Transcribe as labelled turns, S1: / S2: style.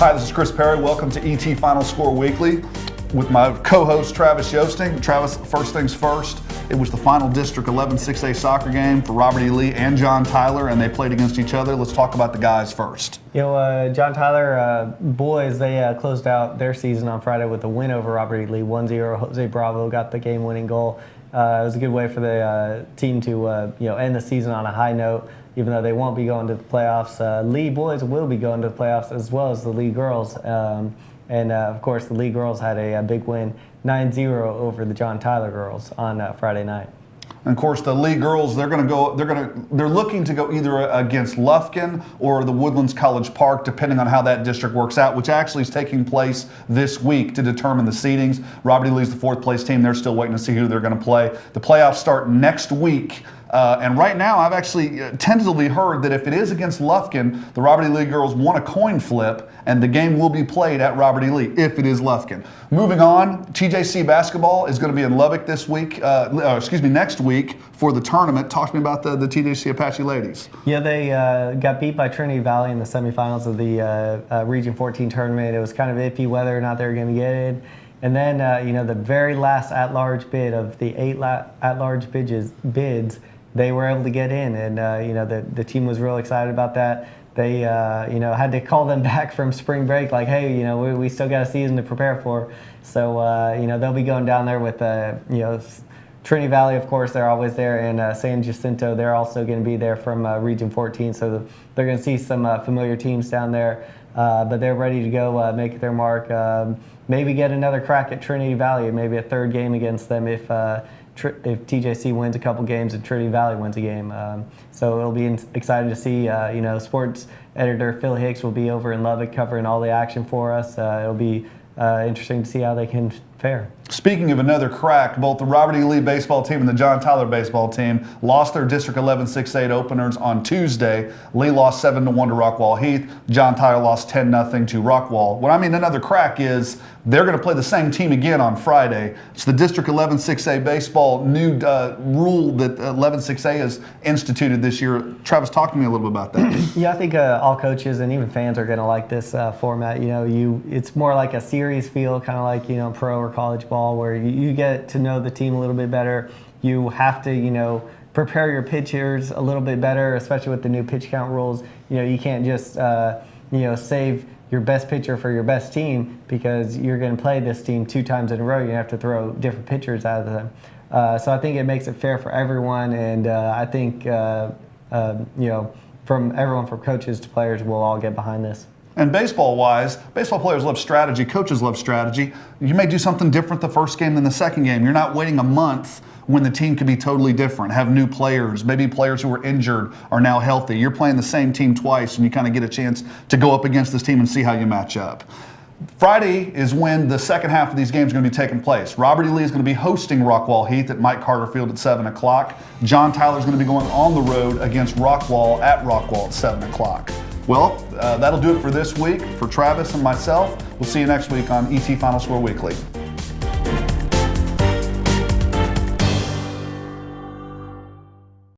S1: Hi, this is Chris Parry. Welcome to ET Final Score Weekly with my co-host Travis Yoesting. Travis, first things first, it was the final District 11 6A soccer game for Robert E. Lee and John Tyler, and they played against each other. Let's talk about the guys first.
S2: John Tyler boys, they closed out their season on Friday with a win over Robert E. Lee, 1-0. Jose Bravo got the game-winning goal. It was a good way for the team to end the season on a high note, even though they won't be going to the playoffs. Lee boys will be going to the playoffs as well as the Lee girls. Of course, the Lee girls had a big win, 9-0 over the John Tyler girls on Friday night.
S1: And of course, the Lee girls, they're looking to go either against Lufkin or the Woodlands College Park, depending on how that district works out, which actually is taking place this week to determine the seedings. Robert E. Lee's the fourth place team. They're still waiting to see who they're going to play. The playoffs start next week. And right now, I've actually tentatively heard that if it is against Lufkin, the Robert E. Lee girls want a coin flip, and the game will be played at Robert E. Lee if it is Lufkin. Moving on, TJC basketball is going to be in Lubbock this week. Next week for the tournament. Talk to me about the TJC Apache ladies.
S2: Yeah, they got beat by Trinity Valley in the semifinals of the Region 14 tournament. It was kind of iffy whether or not they were going to get in. And then, the very last at-large bid of the 8 at-large bids, they were able to get in, and the team was real excited about that. They had to call them back from spring break, like, hey, we still got a season to prepare for. So they'll be going down there with Trinity Valley, of course, they're always there, and San Jacinto, they're also going to be there from Region 14. So they're going to see some familiar teams down there, but they're ready to go make their mark. Maybe get another crack at Trinity Valley, maybe a third game against them if TJC wins a couple games and Trinity Valley wins a game. So it'll be exciting to see. Sports editor Phil Hicks will be over in Lubbock covering all the action for us. It'll be interesting to see how they can fare.
S1: Speaking of another crack, both the Robert E. Lee baseball team and the John Tyler baseball team lost their District 11 6-8 openers on Tuesday. Lee lost 7-1 to Rockwall Heath. John Tyler lost 10-0 to Rockwall. What I mean another crack is they're going to play the same team again on Friday. It's the District 11 6A baseball new rule that 11 6A has instituted this year. Travis, talk to me a little bit about that.
S2: Yeah, I think all coaches and even fans are going to like this format. It's more like a series feel, kind of like pro or college ball, where you get to know the team a little bit better. You have to prepare your pitchers a little bit better, especially with the new pitch count rules. You can't just save your best pitcher for your best team, because you're going to play this team 2 times in a row. You have to throw different pitchers out of them. So I think it makes it fair for everyone, and I think from everyone, from coaches to players, we'll all get behind this.
S1: And baseball-wise, baseball players love strategy. Coaches love strategy. You may do something different the first game than the second game. You're not waiting a month when the team could be totally different, have new players. Maybe players who were injured are now healthy. You're playing the same team twice, and you kind of get a chance to go up against this team and see how you match up. Friday is when the second half of these games are going to be taking place. Robert E. Lee is going to be hosting Rockwall Heath at Mike Carter Field at 7 o'clock. John Tyler is going to be going on the road against Rockwall at Rockwall at 7 o'clock. Well, that'll do it for this week. For Travis and myself, we'll see you next week on ET Final Score Weekly.